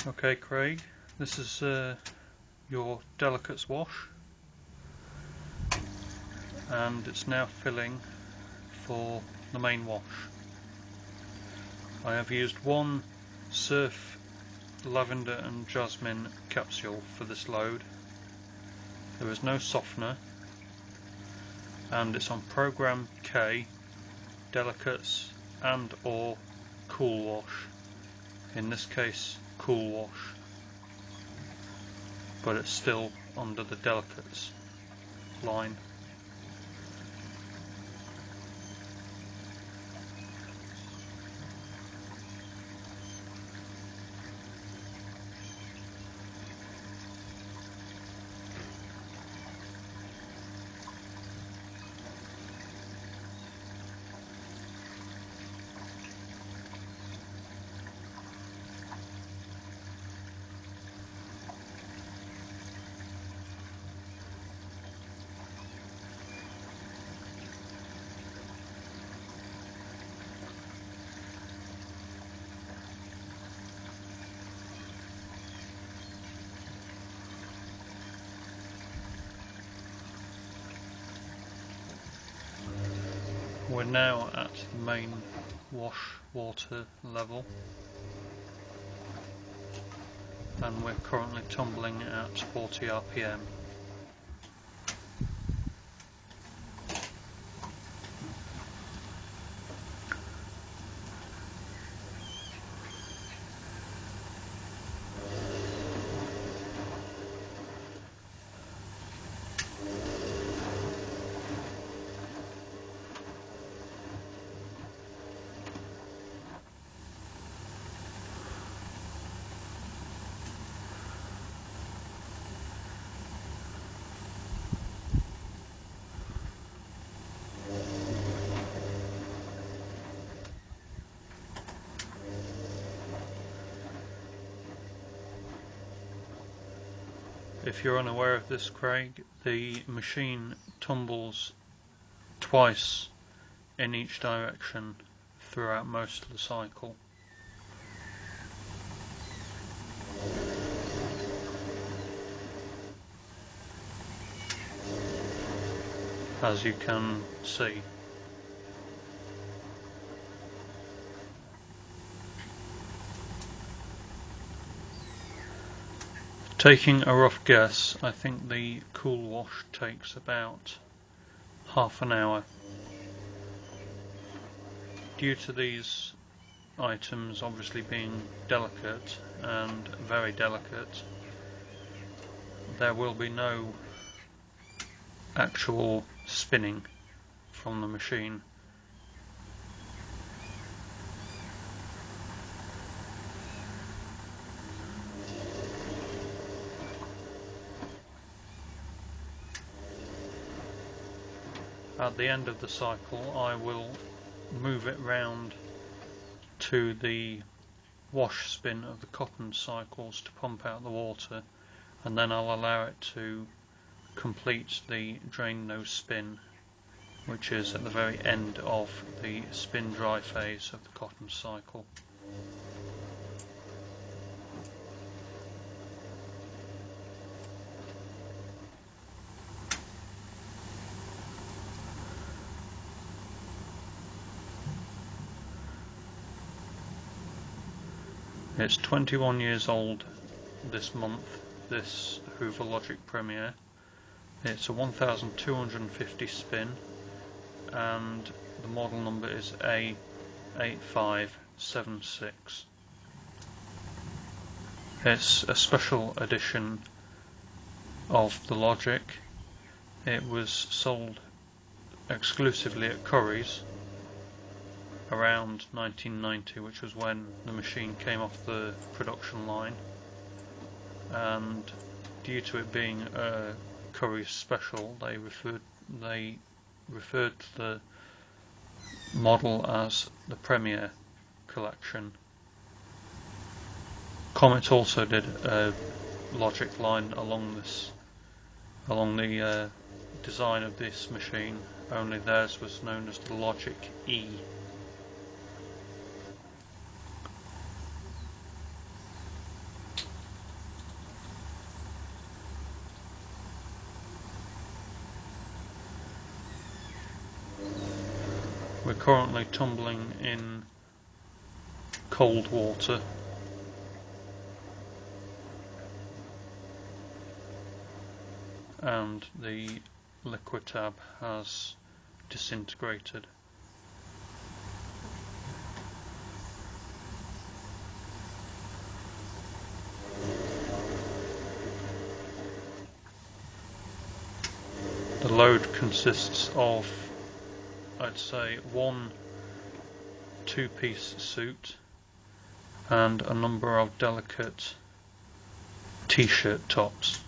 Okay, Craig, this is your delicates wash, and it's now filling for the main wash. I have used one Surf Lavender and Jasmine capsule for this load. There is no softener, and it's on program K, delicates and or cool wash. In this case, cool wash, but it's still under the delicates line. We're now at the main wash water level, and we're currently tumbling at 40 RPM. If you're unaware of this, Craig, the machine tumbles twice in each direction throughout most of the cycle. As you can see. Taking a rough guess, I think the cool wash takes about half an hour. Due to these items obviously being delicate and very delicate, there will be no actual spinning from the machine. At the end of the cycle, I will move it round to the wash spin of the cotton cycles to pump out the water, and then I'll allow it to complete the drain nose spin, which is at the very end of the spin dry phase of the cotton cycle. It's 21 years old this month, this Hoover Logic Premier. It's a 1250 spin, and the model number is A8576. It's a special edition of the Logic. It was sold exclusively at Curry's around 1990, which was when the machine came off the production line, and due to it being a Curry's special, they referred to the model as the Premier collection. Comet also did a Logic line along the design of this machine, only theirs was known as the Logic E. currently tumbling in cold water, and the liquid tab has disintegrated. The load consists of, I'd say, one two-piece suit and a number of delicate t-shirt tops.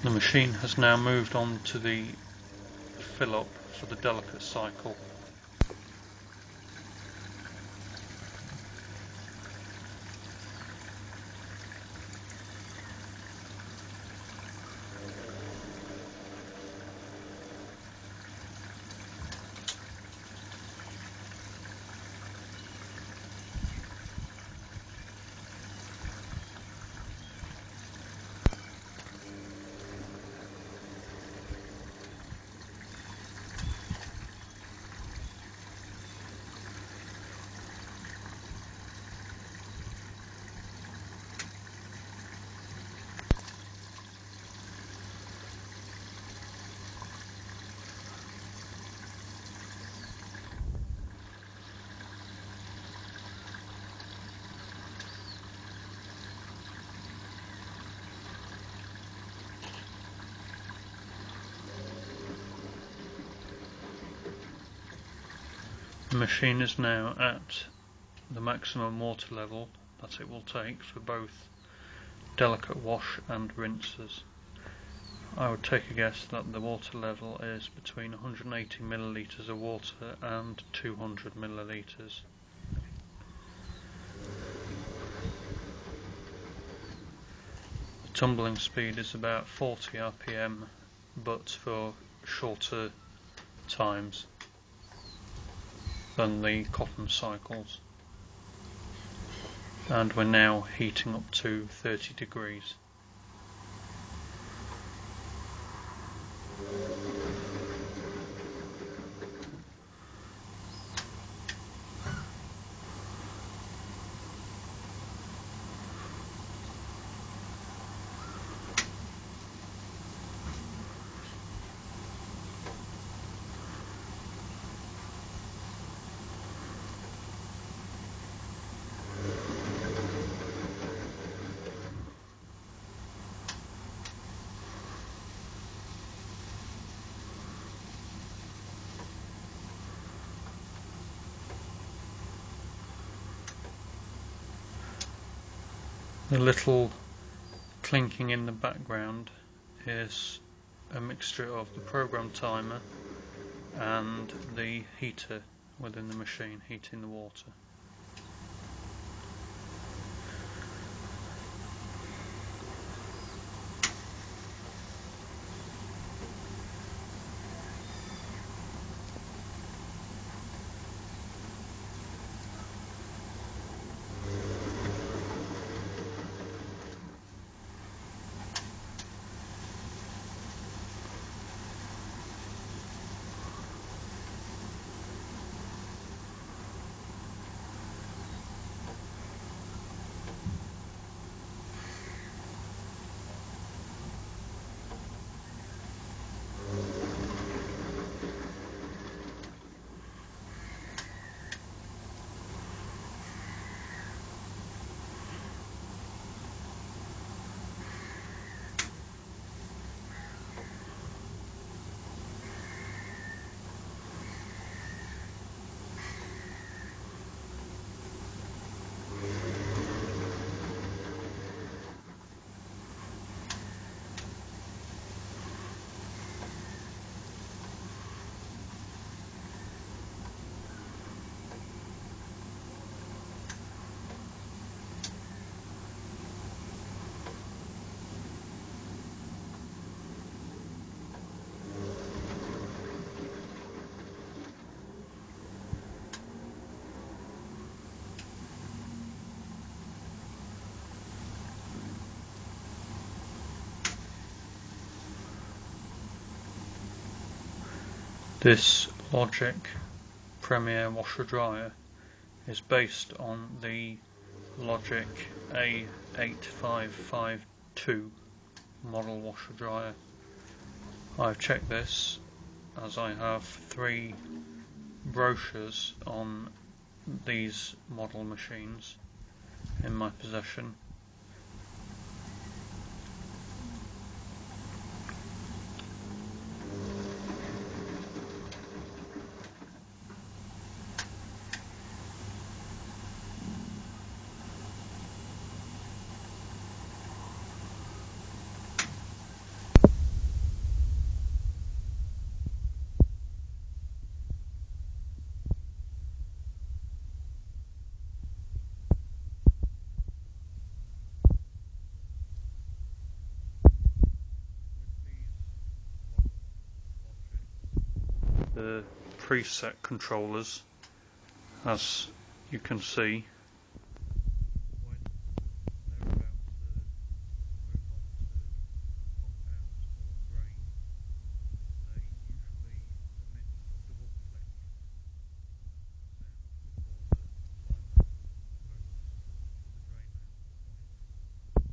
The machine has now moved on to the fill-up for the delicate cycle. The machine is now at the maximum water level that it will take for both delicate wash and rinses. I would take a guess that the water level is between 180 millilitres of water and 200 millilitres. The tumbling speed is about 40 RPM, but for shorter times than the cotton cycles, and we're now heating up to 30 degrees. The little clinking in the background is a mixture of the program timer and the heater within the machine heating the water. This Logic Premier washer dryer is based on the Logic A8552 model washer dryer. I've checked this as I have 3 brochures on these model machines in my possession. The preset controllers, as you can see, when they're about to move on to pump out or drain, they usually emit a double click sound before the timer moves to the drain out point.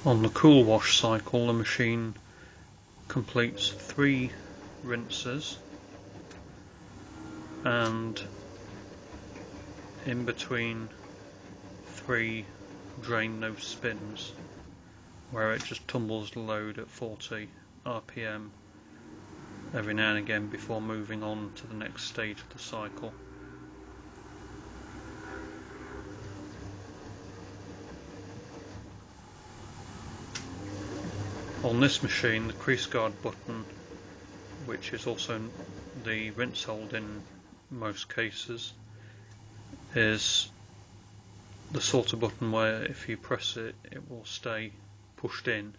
On the cool wash cycle, the machine completes 3 rinses, and in between 3 drain nose spins, where it just tumbles the load at 40 RPM every now and again before moving on to the next stage of the cycle. On this machine, the crease guard button, which is also the rinse hold in most cases, is the sort of button where if you press it, it will stay pushed in,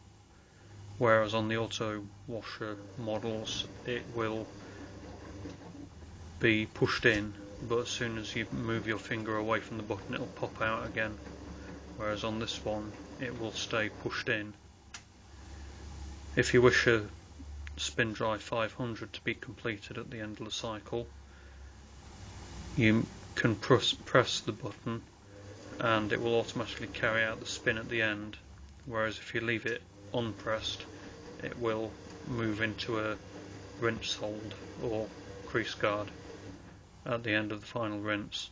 whereas on the auto washer models it will be pushed in, but as soon as you move your finger away from the button it will pop out again, whereas on this one it will stay pushed in. If you wish a spin dry 500 to be completed at the end of the cycle, you can press the button and it will automatically carry out the spin at the end, whereas if you leave it unpressed it will move into a rinse hold or crease guard at the end of the final rinse.